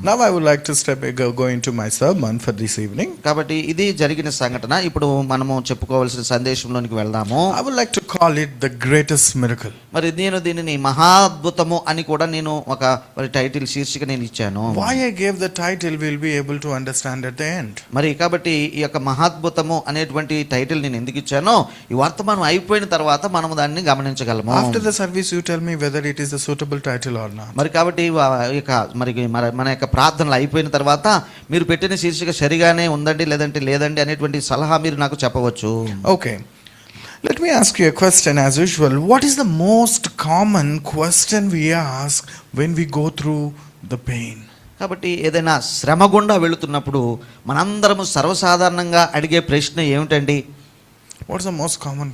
Now I would like to go into my sermon for this evening. కాబట్టి ఇది జరిగిన సంఘటన. ఇప్పుడు మనము చెప్పుకోవాల్సిన సందేశంలోనికి వెళ్దాము. I would like to call it the greatest miracle. మరి నేను దీనిని మహాద్భుతము అని కూడా నేను ఒక మరి టైటిల్ శీర్షిక నేను ఇచ్చాను. Why I gave the title we'll be able to understand at the end. మరి కాబట్టి ఈ యొక్క మహాద్భుతము అనేటువంటి టైటిల్ నేను ఎందుకు ఇచ్చానో ఈ వర్తమానం అయిపోయిన తర్వాత మనం దాన్ని గమనించగలము. After the service you tell me whether it is a suitable title or not. మరి కాబట్టి మన యొక్క ప్రార్థనలు అయిపోయిన తర్వాత మీరు పెట్టిన శీర్షిక సరిగానే ఉందండి లేదండి అనేటువంటి సలహా మీరు నాకు చెప్పవచ్చు. Okay, let me ask you a question as usual. What is the most common question we ask when we go through the pain? కాబట్టి ఏదైనా శ్రమ గుండా వెళుతున్నప్పుడు మనందరము సర్వసాధారణంగా అడిగే ప్రశ్న ఏమిటండి? What's the most common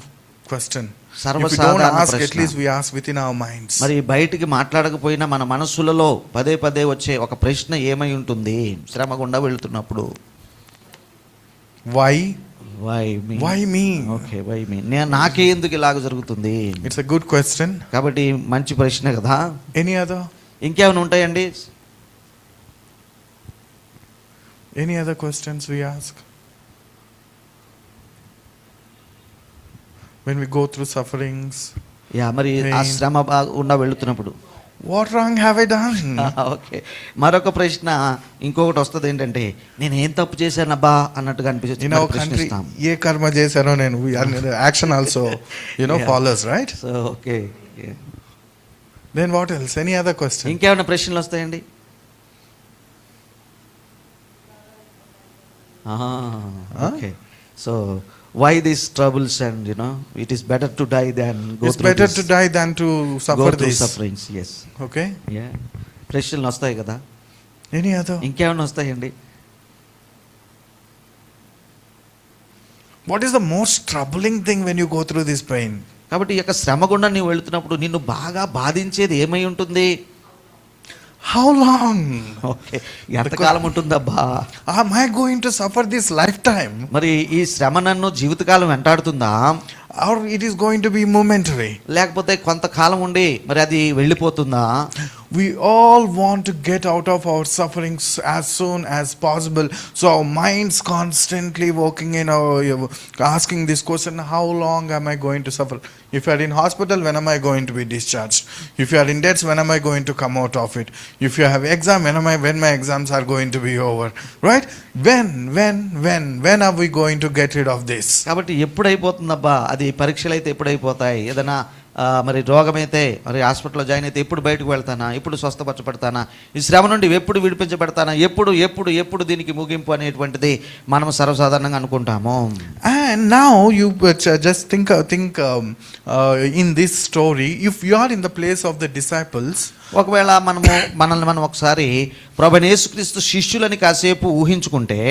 question? If we don't సర్వసాధారణ ask, at ప్రశ్న. least we ask within our minds. మరి బయటికి మాట్లాడకపోయినా మన మనస్సులలో పదే పదే వచ్చే ఒక ప్రశ్న ఏమై ఉంటుంది శ్రమ గుండా వెళుతున్నప్పుడు? Why? Why me? Why me? Okay, why me? నాకే ఎందుకు ఇలాగ జరుగుతుంది? It's a good question. కాబట్టి మంచి ప్రశ్న కదా. Any other? ఇంకేమైనా ఉంటాయండి? Any other questions we ask? When we go through sufferings, మరి ఆ Pain. శ్రమ గుండా వెళుతున్నప్పుడు what wrong have I done? Okay, మరొక ప్రశ్న ఇంకొకటి వస్తుంది ఏంటంటే నేను ఏం తప్పు చేశానబ్బా అన్నట్టుగా In our అనిపిస్తుంది. country, ప్రశ్నిస్తాం. ye karma chesano nenu, action also, Yeah. follows, right? So okay, Then what else? Any other question? ఇంకేమైనా ప్రశ్నలు వస్తాయండి? Okay, so why these troubles and it is better to die than go It's better to die than to suffer this. Sufferings. Yes, Okay? ప్రశ్నలు వస్తాయి కదా. Any other? ఇంకేమైనా వస్తాయండి? What is the most troubling thing when you go through this pain? కాబట్టి ఈ యొక్క శ్రమ గుండా నీవు వెళుతున్నప్పుడు నిన్ను బాగా బాధించేది ఏమై ఉంటుంది? How long? ఓకే, ఎంతకాలం ఉంటుందబ్బా? Am I going to suffer this lifetime? మరి ఈ శ్రమ నన్ను జీవితకాలం వెంటాడుతుందా, Or it is going to be momentary? లేకపోతే కొంతకాలం ఉండి మరి అది వెళ్ళిపోతుందా? We all want to get out of our sufferings as soon as possible. So our minds constantly working in our asking this question, how long am I going to suffer? If you are in hospital, when am I going to be discharged? If you are in debts, when am I going to come out of it? If you have exam, when my exams are going to be over? Right? When are we going to get rid of this? కాబట్టి ఎప్పుడు అయిపోతుందబ్బా అది? పరీక్షలు అయితే ఎప్పుడు అయిపోతాయి? ఏదైనా మరి రోగమైతే మరి హాస్పిటల్లో జాయిన్ అయితే ఎప్పుడు బయటకు వెళ్తానా? ఎప్పుడు స్వస్థపరచబడతానా? ఈ శ్రమ నుండి ఎప్పుడు విడిపించబడతానా? ఎప్పుడు దీనికి ముగింపు అనేటువంటిది మనం సర్వసాధారణంగా అనుకుంటాము. And now you just think in this story, if you are in the place of the disciples, ఒకవేళ మనల్ని మనం ఒకసారి ప్రభువైన యేసుక్రీస్తు శిష్యులని కాసేపు ఊహించుకుంటే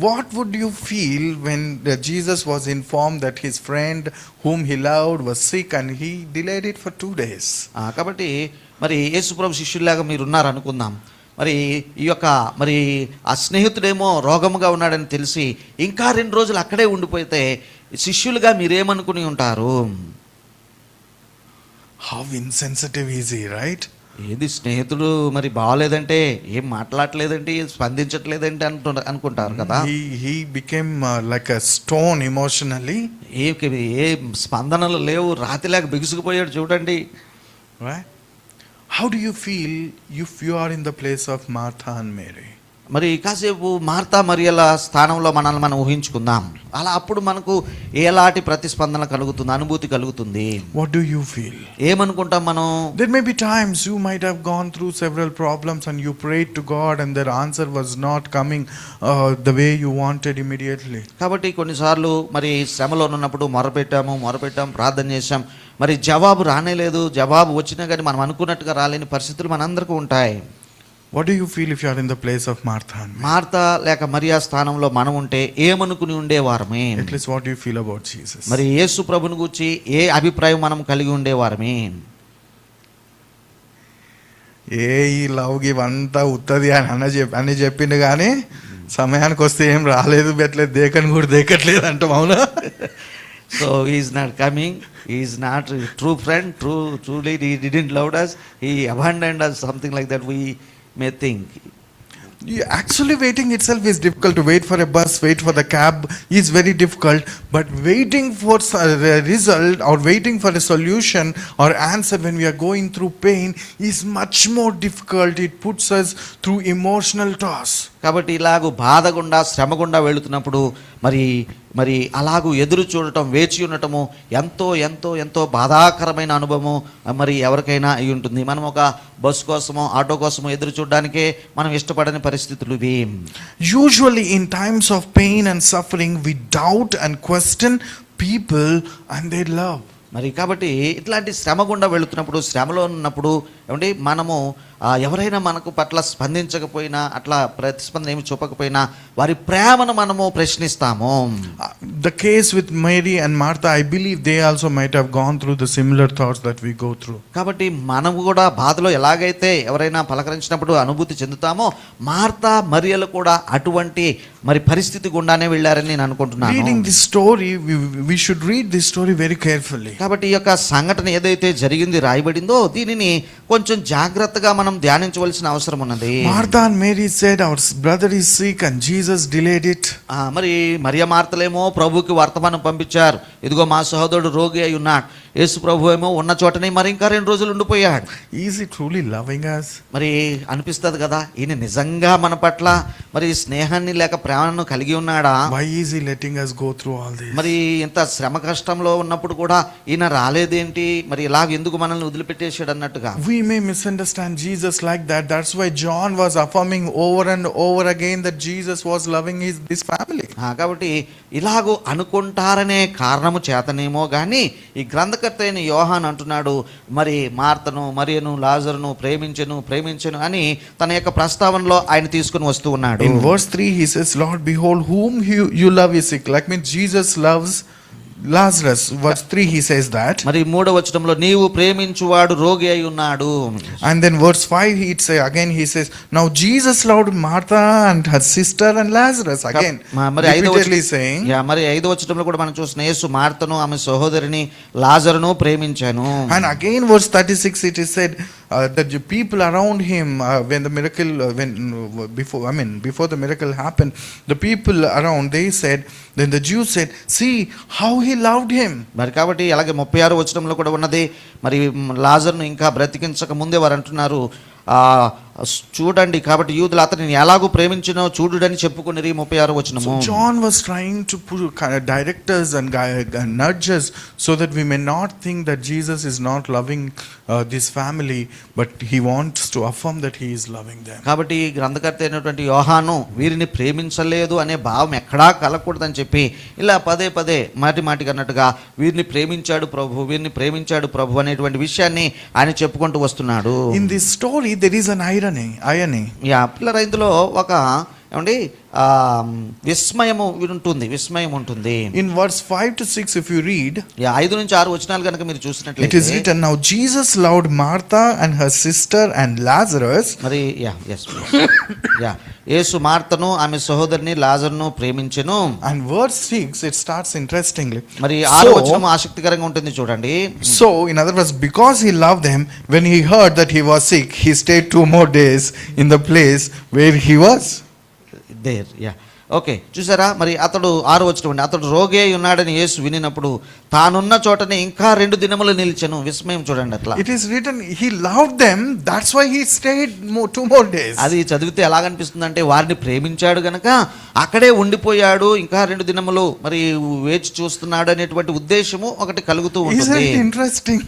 what would you feel when Jesus was informed that his friend whom he loved was sick and he delayed it for 2 days? కాబట్టి మరి యేసు ప్రభు శిష్యుల్లాగా మీరు ఉన్నారు అనుకుందాం. మరి ఈ యొక్క మరి ఆ స్నేహితుడేమో రోగముగా ఉన్నాడని తెలిసి ఇంకా 2 రోజులు అక్కడే ఉండిపోతే శిష్యులుగా మీరేమనుకుని ఉంటారు? How insensitive is he, right? ఏది స్నేహితుడు మరి బాగలేదంటే ఏం మాట్లాడలేదంటే స్పందించట్లేదంటే అనుకుంటారు కదా. He became like a stone emotionally. ఏ స్పందనలు లేవు, రాతిలాగా బిగుసుకుపోయాడు చూడండి. Right? How do you feel if you are in the place of Martha and Mary? మరి కాసేపు మార్తా మరియల స్థానంలో మనల్ని మనం ఊహించుకుందాం. అలా అప్పుడు మనకు ఎలాంటి ప్రతిస్పందన కలుగుతుంది, అనుభూతి కలుగుతుంది? What do you feel? ఏమనుకుంటాం మనం? There may be times you might have gone through several problems and you prayed to God and their answer was not coming the way you wanted immediately. కాబట్టి కొన్నిసార్లు మరి శ్రమలో ఉన్నప్పుడు మొరపెట్టాం, ప్రార్థన చేశాం, మరి జవాబు రానేలేదు. జవాబు వచ్చినా కానీ మనం అనుకున్నట్టుగా రాలేని పరిస్థితులు మనందరికీ ఉంటాయి. What do you feel if you are in the place of Martha and Mary? Martha లేక మరియా స్థానంలో మనం ఉంటే ఏమనుకుని ఉండేవారమే? At least what do you feel about Jesus? మరి యేసు ప్రభుని గురించి ఏ అభిప్రాయం మనం కలిగి ఉండేవారమే? ఈ లవ్ ఇవంతా ఉత్తది అని చెప్పిండు కానీ సమయానికి వస్తే ఏం రాలేదు, పెట్టలేదు, దేకని కూడా దేకట్లేదు అంటాం. అవునా? So he is not coming, he is not a true friend, truly he didn't love us, he abandoned us, something like that we may think. Actually, waiting itself is difficult. To wait for a bus, wait for the cab is very difficult. But waiting for a result or waiting for a solution or answer when we are going through pain is much more difficult. It puts us through emotional toss. కాబట్టి ఇలాగూ బాధ గుండా శ్రమ గుండా వెళుతున్నప్పుడు మరి మరి అలాగూ ఎదురు చూడటం వేచి ఉండటము ఎంతో ఎంతో ఎంతో బాధాకరమైన అనుభవము మరి ఎవరికైనా అయి ఉంటుంది. మనం ఒక బస్సు కోసమో ఆటో కోసమో ఎదురు చూడడానికే మనం ఇష్టపడని పరిస్థితులు ఇవి. Usually in times of pain and suffering, we doubt and question people and their love. మరి కాబట్టి ఇట్లాంటి శ్రమ గుండా వెళుతున్నప్పుడు శ్రమలో ఉన్నప్పుడు ఏమంటే మనము ఎవరైనా మనకు పట్ల స్పందించకపోయినా అట్లా ప్రతిస్పందన ఏమి చూపకపోయినా వారి ప్రేమను మనము ప్రశ్నిస్తాము. The case with Mary and Martha, I believe they also might have gone through the similar thoughts that we go through. కాబట్టి మనము కూడా బాధలో ఎలాగైతే ఎవరైనా పలకరించినప్పుడు అనుభూతి చెందుతామో మార్తా మరియలు కూడా అటువంటి మరి పరిస్థితి గుండానే వెళ్ళారని నేను అనుకుంటున్నాను. Reading this story, we should read this story very carefully. కాబట్టి ఈ యొక్క సంఘటన ఏదైతే జరిగింది రాయబడిందో దీనిని కొంచెం జాగ్రత్తగా మనం ధ్యానించవలసిన అవసరం ఉన్నది. Martha and Mary said, our brother is sick, and Jesus delayed it. మరి మరియ మార్తలేమో ప్రభువుకి వర్తమానం పంపించారు, ఇదిగో మా సహోదరుడు రోగి అయి ఉన్నాడు. యేసు ప్రభు ఏమో ఉన్న చోటనే మరి ఇంకా 2 రోజులు ఉండిపోయాడు. Is he truly loving us? మరి అనిపిస్తుంది కదా, ఈయన నిజంగా మన పట్ల మరి స్నేహాన్ని లేక ప్రేమను కలిగి ఉన్నాడా? Why is he letting us go through all this? మరి ఇంత శ్రమ కష్టంలో ఉన్నప్పుడు కూడా ఈయన రాలేదేంటి, మరి ఇలాగ ఎందుకు మనల్ని వదిలిపెట్టేశాడు అన్నట్టుగా. We may misunderstand Jesus like that. That's why John was affirming over and over again that Jesus was loving this family. కాబట్టి ఇలాగూ అనుకుంటారనే కారణము చేతనేమో కానీ ఈ గ్రంథకర్త అయిన యోహాన్ అంటున్నాడు, మరి మార్తను మరియను లాజరును ప్రేమించెను అని తన యొక్క ప్రస్తావనలో ఆయన తీసుకుని వస్తూ ఉన్నాడు. In verse 3 he says, Lord, behold, whom you love is sick. Like means Jesus loves Lazarus. Verse 3 he says that. మరి 3వ వచనంలో నీవు ప్రేమించువాడు రోగి అయి ఉన్నాడు. And then verse 5 he says, now Jesus loved Martha and her sister and Lazarus. Again repeatedly saying. మరి 5వ వచనంలో కూడా మనం చూసిన యేసు మార్తను ఆమె సహోదరిని లాజరును ప్రేమించాను. And again verse 36 it is said that the people around him when the miracle before the miracle happened, the people around, they said, then the Jews said, see how he loved him. మరి కాబట్టి అలాగే 36వ వచనంలో కూడా ఉన్నది, మరి లాజరును ఇంకా బ్రతికించక ముందే వారు అంటున్నారు, చూడండి కాబట్టి యూదులు అతనిని ఎలాగూ ప్రేమించినో చూడుడని చెప్పుకుని 36వ వచనము. John was trying to direct us and nudge us so that we may not think that Jesus is not loving this family, but he wants to affirm that he is loving them. కాబట్టి గ్రంథకర్త అయినటువంటి యోహాను వీరిని ప్రేమించలేదు అనే భావం ఎక్కడా కలగకూడదని చెప్పి ఇలా పదే మాటిగా అన్నట్టుగా వీరిని ప్రేమించాడు ప్రభు అనేటువంటి విషయాన్ని ఆయన చెప్పుకుంటూ వస్తున్నాడు. In this story there is an irony. పిల్లరా ఇందులో ఒక ఏమండి విస్మయం ఉంటుంది. In verse 5 to 6 if you read, 5 నుంచి 6 వచనాలు కనుక మీరు చూసినట్లయితే it is written, now Jesus loved Martha and her sister and Lazarus. మరి యేసు మార్తను ఆమె సహోదరిని లాజరును ప్రేమించెను. And verse 6 it starts interestingly. మరి 6వ వచనం ఆసక్తికరంగా ఉంటుంది చూడండి. So in other words, because he loved them, when he heard that he was sick, he stayed 2 more days in the place where he was. Okay, చూసారా, మరి అతడు 6వ వచనం, అతడు రోగి అయి ఉన్నాడని యేసు వినినప్పుడు తానున్న చోటనే ఇంకా 2 దినములు నిలిచెను. విస్మయం చూడండి అట్లా. It is written he loved them, that's why he stayed 2 more days. అది చదివితే ఎలాగనిపిస్తుంది అంటే వారిని ప్రేమించాడు గనక అక్కడే ఉండిపోయాడు, ఇంకా 2 దినములు మరి వేచి చూస్తున్నాడు అనేటువంటి ఉద్దేశము ఒకటి కలుగుతూ ఉంటుంది. Isn't it interesting?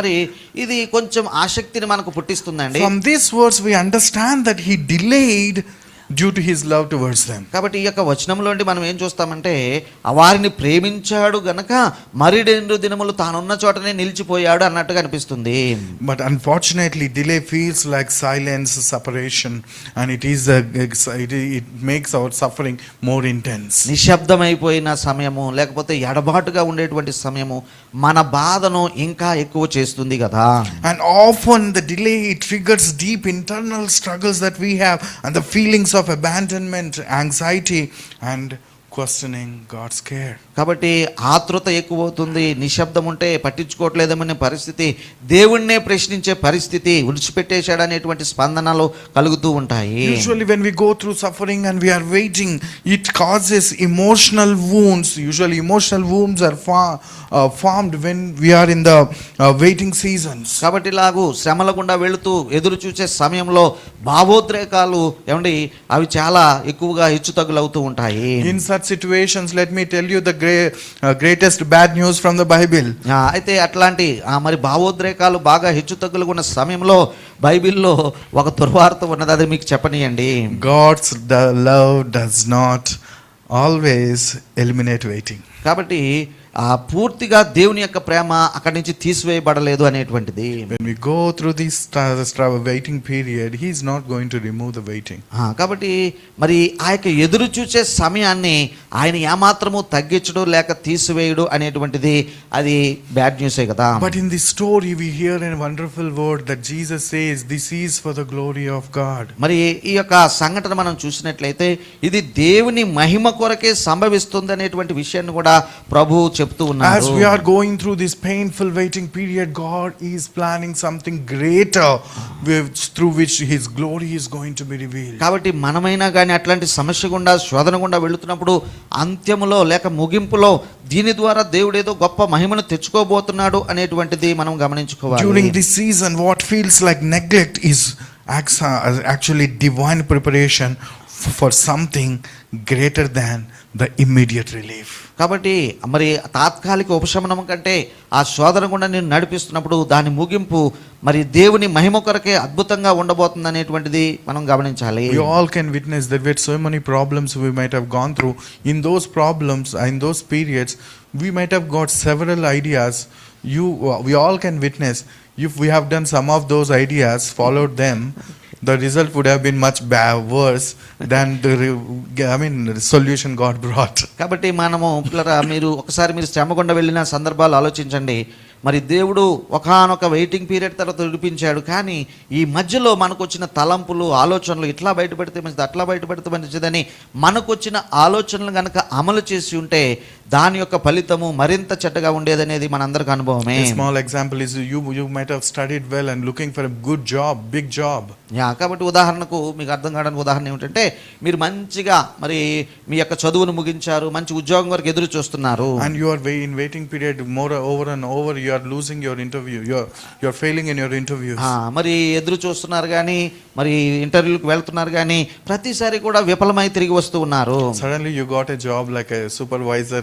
మరి ఇది కొంచెం ఆసక్తిని మనకు పుట్టిస్తుందండి. From this verse we understand that he delayed due to his love towards them. కాబట్టి ఈ యొక్క వచనంలోండి మనం ఏం చూస్తామంటే వారిని ప్రేమించాడు గనక మరి 2 దినములు తానున్న చోటనే నిలిచిపోయాడు అన్నట్టుగా అనిపిస్తుంది. But unfortunately delay feels like silence, separation, and it makes our suffering more intense. నిశ్శబ్దమైపోయిన సమయము లేకపోతే ఎడబాటుగా ఉండేటువంటి సమయము మన బాధను ఇంకా ఎక్కువ చేస్తుంది కదా. And often the delay triggers deep internal struggles that we have, and the feelings of abandonment, anxiety, and questioning God's care. కాబట్టి ఆతృత ఎక్కువవుతుంది, నిశ్శబ్దం ఉంటే పట్టించుకోవట్లేదనే పరిస్థితి, దేవుణ్ణే ప్రశ్నించే పరిస్థితి, విడిచిపెట్టేశాడు అనేటువంటి స్పందనలు కలుగుతూ ఉంటాయి. Usually when we go through suffering and we are waiting, it causes emotional wounds. Usually emotional wounds are formed when we are in the waiting seasons. కాబట్టి ఇలాగూ శ్రమల గుండా వెళుతూ ఎదురు చూసే సమయంలో భావోద్రేకాలు ఏమండి అవి చాలా ఎక్కువగా హెచ్చుతగ్గులవుతూ ఉంటాయి. In such situations, let me tell you the greatest bad news from the Bible. అయితే అట్లాంటి మరి భావోద్రేకాలు బాగా హెచ్చుతగ్గులుగా ఉన్న సమయంలో బైబిల్లో ఒక దుర్వార్త ఉన్నది, అది మీకు చెప్పనీయండి. God's love does not always eliminate waiting. కాబట్టి పూర్తిగా దేవుని యొక్క ప్రేమ అక్కడి నుంచి తీసివేయబడలేదు అనేటువంటిది. When we go through this waiting period, he is not going to remove the waiting. కాబట్టి మరి ఆ యొక్క ఎదురు చూసే సమయాన్ని ఆయన ఏమాత్రము తగ్గించడు లేక తీసివేయడు అనేటువంటిది అది బ్యాడ్ న్యూసే కదా. But in this story we hear a wonderful word that Jesus says, this is for the glory of God. మరి ఈ యొక్క సంఘటన మనం చూసినట్లయితే ఇది దేవుని మహిమ కొరకే సంభవిస్తుంది అనేటువంటి విషయాన్ని కూడా ప్రభు చెప్తూ ఉన్నారు. As we are going through this painful waiting period, God is planning something greater through which his glory is going to be revealed. కాబట్టి మనమైనా కానీ అట్లాంటి సమస్య గుండా శోధన గుండా వెళుతున్నప్పుడు అంత్యములో లేక ముగింపులో దీని ద్వారా దేవుడు ఏదో గొప్ప మహిమను తెచ్చుకోబోతున్నాడు అనేటువంటిది మనం గమనించుకోవాలి. During this season, what feels like neglect is actually divine preparation for something greater than the immediate relief. కాబట్టి మరి తాత్కాలిక ఉపశమనం కంటే ఆ శోధన గుండా నేను నడిపిస్తున్నప్పుడు దాని ముగింపు మరి దేవుని మహిమ కొరకే అద్భుతంగా ఉండబోతుంది అనేటువంటిది మనం గమనించాలి. We all can witness that with so many problems we might have gone through. In those problems, in those periods, we might have got several ideas. We all can witness, if we have done some of those ideas, followed them, the result would have been much worse than the solution God brought. కాబట్టి మనము మీరు ఒకసారి మీరు శ్రమ గుండా వెళ్ళిన సందర్భాలు ఆలోచించండి. మరి దేవుడు ఒకానొక వెయిటింగ్ పీరియడ్ తర్వాత విడిపించాడు, కానీ ఈ మధ్యలో మనకు వచ్చిన తలంపులు ఆలోచనలు ఇట్లా బయటపెడితే మంచిది, అట్లా బయటపెడితే మంచిదని మనకు వచ్చిన ఆలోచనలు కనుక అమలు చేసి ఉంటే దాని యొక్క ఫలితము మరింత చెడ్డగా ఉండేదనేది మనందరికి అనుభవమే. A small example is you might have studied well and looking for a good job, big job. కాబట్టి ఉదాహరణకు మీకు అర్థం కావడానికి ఉదాహరణ ఏమిటంటే మీరు మంచిగా మరి మీ యొక్క చదువును ముగించారు, మంచి ఉద్యోగం వరకు ఎదురు చూస్తున్నారు, and you are in waiting period over and over, you are losing your interview, you are failing in your interviews. మరి ఎదురు చూస్తున్నారు కానీ మరి ఇంటర్వ్యూకి వెళ్తున్నారు కానీ ప్రతిసారి కూడా విఫలమై తిరిగి వస్తూ ఉన్నారు. Suddenly you got a job like a supervisor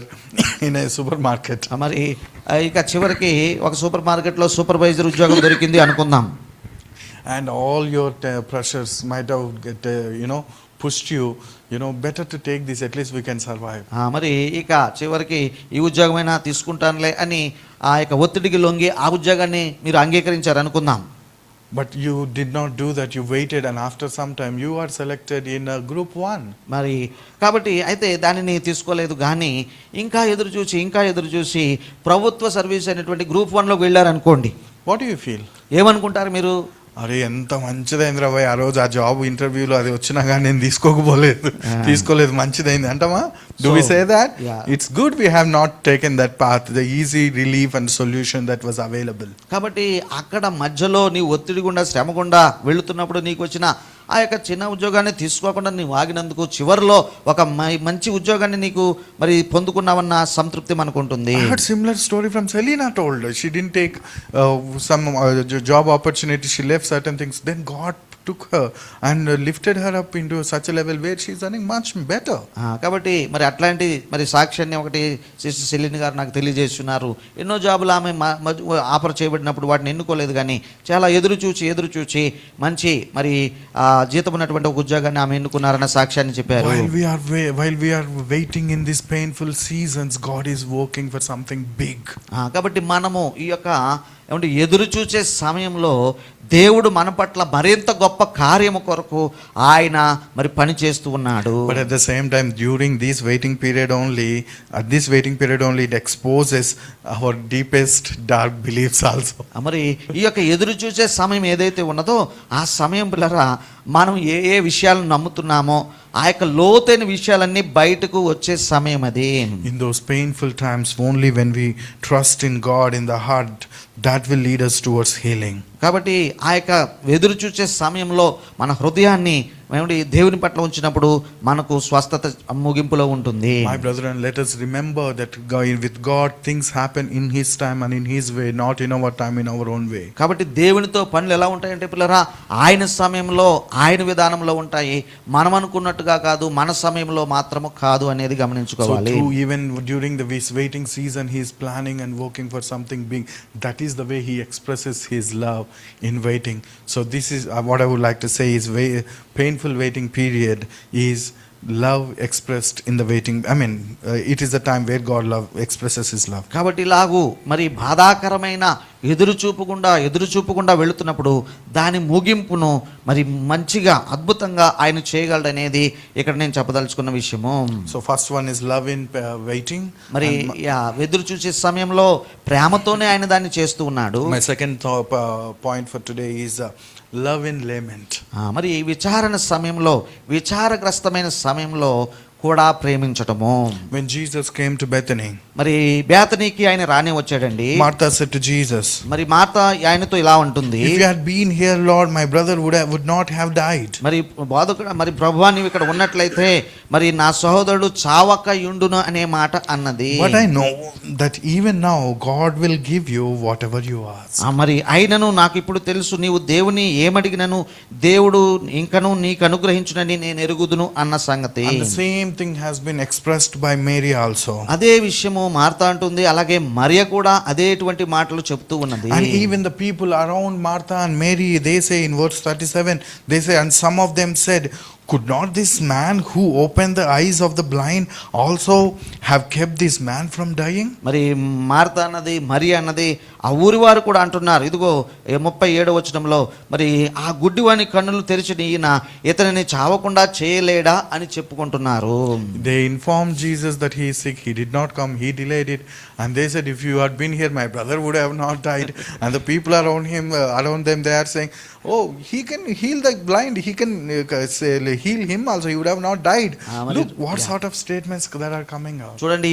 in a supermarket. మరి ఇక చివరికి ఒక సూపర్ మార్కెట్లో సూపర్వైజర్ ఉద్యోగం దొరికింది అనుకుందాం. And all your pressures might have pushed you, better to take this, at least we can survive. మరి ఇక చివరికి ఈ ఉద్యోగమైనా తీసుకుంటానులే అని ఆ యొక్క ఒత్తిడికి లొంగి ఆ ఉద్యోగాన్ని మీరు అంగీకరించారు అనుకుందాం. But you did not do that. You waited, and after some time you are selected in group 1. మరి కాబట్టి అయితే దానిని తీసుకోలేదు, కానీ ఇంకా ఎదురు చూసి ప్రభుత్వ సర్వీస్ అనేటువంటి గ్రూప్ 1లోకి వెళ్ళారనుకోండి. What do you feel? ఏమనుకుంటారు మీరు? అరే ఎంత మంచిదైంది రాబాయ్, ఆ రోజు ఆ జాబ్ ఇంటర్వ్యూలో అది వచ్చినా కానీ నేను తీసుకోలేదు మంచిదైంది అంటామా? Do we say that? Yeah. It's good we have not taken that path, the easy relief and solution that was available. కాబట్టి అక్కడ మధ్యలో నీ ఒత్తిడి గుండా శ్రమ గుండా వెళుతున్నప్పుడు నీకు వచ్చిన ఆ యొక్క చిన్న ఉద్యోగాన్ని తీసుకోకుండా నీవు ఆగినందుకు చివరిలో ఒక మంచి ఉద్యోగాన్ని నీకు మరి పొందుకున్నావన్న సంతృప్తి మనకు ఉంటుంది. I heard similar story from Selena told. She didn't take some job opportunity. She left certain things. Then God took her and lifted her up into such a level where she is earning much better. కాబట్టి మరి అట్లాంటి మరి సాక్ష్యాన్ని ఒకటి sister సెలిన్ గారు నాకు తెలియజేస్తున్నారు. ఎన్నో జాబులు ఆమె ఆఫర్ చేయబడినప్పుడు వాటిని ఎన్నుకోలేదు, కానీ చాలా ఎదురు చూచి మంచి మరి జీతం ఉన్నటువంటి ఒక ఉద్యోగాన్ని ఆమె ఎన్నుకున్నారన్న సాక్ష్యాన్ని చెప్పారు. While we are waiting in these painful seasons, God is working for something big. కాబట్టి మనము ఈ యొక్క ఎదురు చూసే సమయంలో దేవుడు మన పట్ల మరింత గొప్ప కార్యము కొరకు ఆయన మరి పని చేస్తూ ఉన్నాడు. But at the same time, during this waiting period only, it exposes our deepest dark beliefs also. మరి ఈ యొక్క ఎదురు చూసే సమయం ఏదైతే ఉన్నదో ఆ సమయం పిల్లరా మనం ఏ ఏ విషయాలను నమ్ముతున్నామో ఆ యొక్క లోతైన విషయాలన్నీ బయటకు వచ్చే సమయం అది. In those painful times, only when we trust in God in the heart, that will lead us towards healing. కాబట్టి ఆ యొక్క ఎదురు చూసే సమయంలో మన హృదయాన్ని దేవుని పట్ల ఉంచినప్పుడు మనకు స్వస్థత ముగింపులో ఉంటుంది. My brethren, let us remember that with God things happen in His time and in His way, not in our time, in our own way. కాబట్టి దేవునితో పనులు ఎలా ఉంటాయంటే పిల్లరా, ఆయన సమయంలో ఆయన విధానంలో ఉంటాయి. మనం అనుకున్నట్టుగా కాదు, మన సమయంలో మాత్రము కాదు అనేది So గమనించుకోవాలి. too, even during the waiting season, He is planning and working for something big. That is the way He expresses His love in waiting. So this is what I would like to say is painful waiting period is love expressed in the waiting. I mean, it is the time where God expresses His love. కాబట్టి ఇలాగూ మరి బాధాకరమైన ఎదురు చూపుకుండా వెళుతున్నప్పుడు దాని ముగింపును మరి మంచిగా అద్భుతంగా ఆయన చేయగలడనేది ఇక్కడ నేను చెప్పదలుచుకున్న విషయము. So first one is love in waiting. మరి ఎదురు చూసే సమయంలో ప్రేమతోనే ఆయన దాన్ని చేస్తూ ఉన్నాడు. My second point for today is love in lament. మరి విచారణ సమయంలో, విచారగ్రస్తమైన సమయంలో కూడా ప్రేమించటము. When Jesus came to Bethany, మరి బేతనీకి ఆయన రానే వచ్చాడండి. Martha said to Jesus, మరి మార్త ఆయనతో ఇలా ఉంటుంది, if you had been here, Lord, my brother would not have died. మరి బోధకుడు, మరి ప్రభువా నీవు ఇక్కడ ఉన్నట్లయితే మరి నా సహోదరుడు చావక యుండును అనే మాట అన్నది. But I know that even now God will give you whatever you ask. మరి అయినను నాకు ఇప్పుడు తెలుసు, నీవు దేవుని ఏమడిగినను దేవుడు ఇంకను నీకు అనుగ్రహించునని నేను ఎరుగుదును అన్న సంగతి. And the same thing has been expressed by Mary also. అదే విషయము మార్త అంటుంది, అలాగే మరియ కూడా అదేటువంటి మాటలు చెప్తూ ఉన్నది. And even the people around Martha and Mary, they say in verse 37, they say, and some of them said, could not this man who opened the eyes of the blind also have kept this man from dying? మరి Martha అన్నది, మరియ అన్నది, ఆ ఊరి వారు కూడా అంటున్నారు, ఇదిగో 37వ వచనంలో, మరి ఆ గుడ్డివాని కన్నులు తెరిచిన ఈయన ఇతనిని చావకుండా చేయలేడా అని చెప్పుకుంటున్నారు. They informed Jesus that he is sick. He did not come. He delayed it. And they said, if you had been here, my brother would have not died. And the people around him, around them, they are saying, oh, he can heal the blind. He can heal him also. He would have not died. Look what sort of statements that are coming out. చూడండి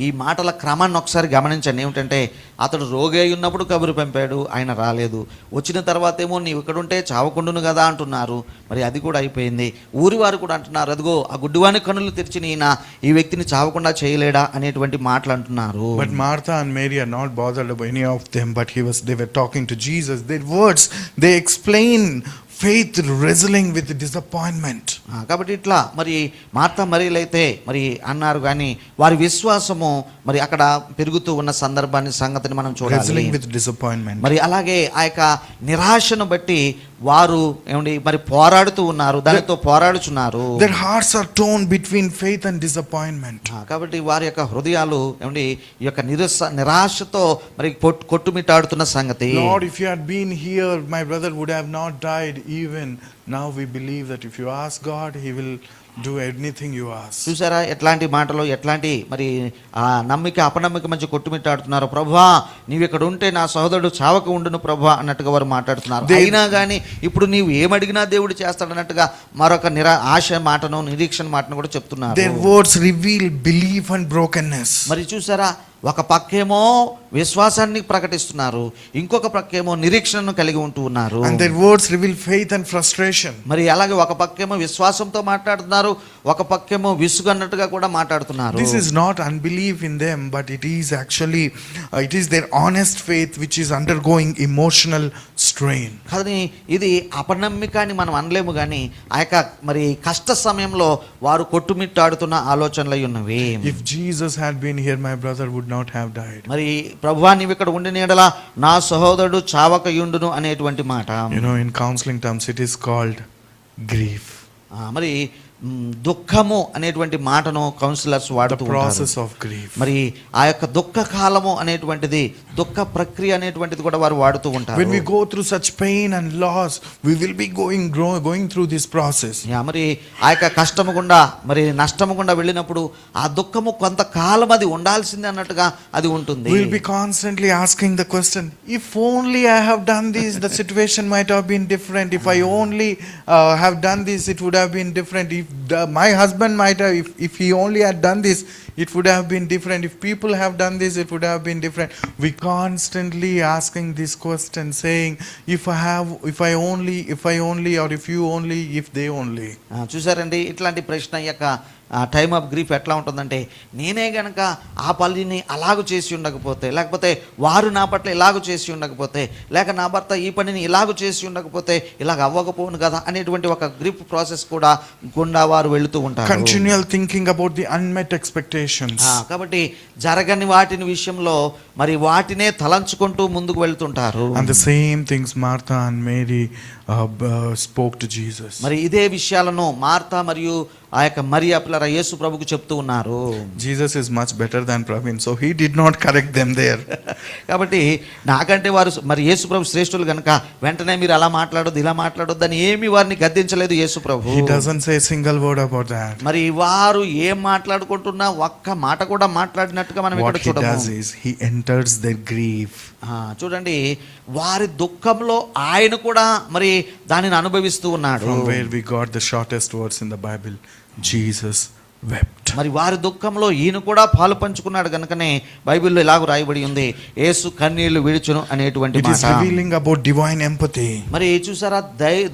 ఈ మాటల క్రమాన్ని ఒకసారి గమనించండి. ఏమిటంటే, అతడు రోగి అయి ఉన్నప్పుడు కబురు పంపాడు, ఆయన రాలేదు. వచ్చిన తర్వాత ఏమో నీవు ఇక్కడ ఉంటే చావకుండును కదా అంటున్నారు. మరి అది కూడా అయిపోయింది. ఊరి వారు కూడా అంటున్నారు, అదిగో ఆ గుడ్డివాని కన్నులు తెరిచిన ఈయన ఈ వ్యక్తిని చావకుండా చేయలేడా అనేటువంటి మాటలు అంటున్నారు. But Martha and Mary are not bothered about any of them, but they were talking to Jesus. Their words, they explain faith wrestling with disappointment. కాబట్టి ఇట్లా మరి మార్తా మరియలైతే మరి అన్నారు, కానీ వారి విశ్వాసము మరి అక్కడ పెరుగుతూ ఉన్న సంగతిని మనం చూడాలి. Wrestling with disappointment. మరి అలాగే ఆ యొక్క నిరాశను బట్టి వారు మరి పోరాడుతూ ఉన్నారు, దానితో పోరాడుచున్నారు. Their hearts are torn between faith and disappointment. కాబట్టి వారి యొక్క హృదయాలు ఈ యొక్క నిరాశతో మరి కొట్టుమిట్టాడుతున్న సంగతి. Lord, if you had been here, my brother would have not died. Even now we believe that if you ask God, He will do anything you ask. చూసారా ఎట్లాంటి మాటలు, ఎట్లాంటి మరి ఆ నమ్మిక అపనమ్మిక మధ్య కొట్టుమిట్టాడుతున్నారు. ప్రభువా నీవు ఇక్కడ ఉంటే నా సహోదరుడు చావక ఉండును ప్రభువా అన్నట్టుగా వారు మాట్లాడుతున్నారు. అయినా కానీ ఇప్పుడు నీవు ఏమడిగినా దేవుడు చేస్తాడన్నట్టుగా మరొక ఆశ మాటను, నిరీక్షణ మాటను కూడా చెప్తున్నారు. Their words reveal belief and brokenness. మరి చూసారా, ఒక పక్కేమో విశ్వాసాన్ని ప్రకటిస్తున్నారు, ఇంకొక పక్కేమో నిరీక్షణను కలిగి ఉంటూ ఉన్నారు. And their words reveal faith and frustration. మరి అలాగే ఒక పక్కేమో విశ్వాసంతో మాట్లాడుతున్నారు, ఒక పక్కేమో విసుగు అన్నట్టుగా కూడా మాట్లాడుతున్నారు. This is not unbelief in them, but it is actually it is their honest faith which is undergoing emotional strain. కానీ ఇది అపనమ్మిక అని మనం అనలేము, కానీ ఆ యొక్క మరి కష్ట సమయంలో వారు కొట్టుమిట్టాడుతున్న ఆలోచనలు ఉన్నవి. If Jesus had been here, my brother would not have died. మరి ప్రభువా నీవు ఇక్కడ ఉండిన యెడల నా సహోదరుడు చావక యుండును అనేటువంటి మాట. In counseling terms it is called grief. మరి దుఃఖము అనేటువంటి మాటను కౌన్సిలర్స్ The వాడుతూ ఉంటారు. process of grief. మరి ఆ యొక్క దుఃఖ కాలము అనేటువంటిది, దుఃఖ ప్రక్రియ అనేటువంటిది కూడా వారు వాడుతూ ఉంటారు. When we go through such pain and loss, we will be going through this process. మరి ఆ యొక్క కష్టము గుండా, మరి నష్టము గుండా వెళ్ళినప్పుడు ఆ దుఃఖము కొంతకాలం అది ఉండాల్సిందే అన్నట్టుగా అది ఉంటుంది. We will be constantly asking the question, if only I have done this, the situation might have been different. If I only have done this, it would have been different. If my husband might have, if he only had done this, it would have been different. If people have done this, it would have been different. We constantly asking this question, saying, if I only, or if you only, if they only. చూసారండి, ఇట్లాంటి ప్రశ్న యొక్క time of grief ఎట్లా ఉంటుందంటే, నేనే గనక ఆ పనిని అలాగూ చేసి ఉండకపోతే, లేకపోతే వారు నా పట్ల ఇలాగూ చేసి ఉండకపోతే, లేక నా భర్త ఈ పనిని ఇలాగూ చేసి ఉండకపోతే ఇలాగ అవ్వకపోను కదా అనేటువంటి ఒక గ్రీఫ్ ప్రాసెస్ కూడా గుండా వారు వెళుతూ ఉంటారు. Continual thinking about the unmet expectations. కాబట్టి జరగని వాటిని విషయంలో మరి వాటినే తలంచుకుంటూ ముందుకు వెళ్తుంటారు. And the same things Martha and Mary spoke to Jesus. మరి ఇదే విషయాలను మార్తా మరియు ఆ యొక్క మరియా పిల్లల యేసు ప్రభుకు చెప్తూ ఉన్నారు. Jesus is much better than Praveen, so he did not correct them there. కాబట్టి నాకంటే వారు మరి యేసు ప్రభు శ్రేష్ఠులు గనుక వెంటనే మీరు అలా మాట్లాడొద్దు, ఇలా మాట్లాడొద్దు అని ఏమి వారిని గద్దించలేదు యేసు ప్రభు. He doesn't say a single word about that. మరి వారు ఏం మాట్లాడుకుంటున్నా ఒక్క మాట కూడా మాట్లాడినట్టుగా మనం ఇక్కడ What he చూడము. does is he enters their grief. చూడండి, వారి దుఃఖంలో ఆయన కూడా మరి దానిని అనుభవిస్తూ ఉన్నాడు. From where we got the shortest words in the Bible, Jesus wept. మరి వారి దుఃఖంలో ఈయన కూడా పాలు పంచుకున్నాడు కనుకనే బైబిల్లో ఇలాగ రాయబడి ఉంది, యేసు కన్నీళ్లు విడుచును అనేటువంటి It is మాట. revealing about divine empathy. మరి చూసారా,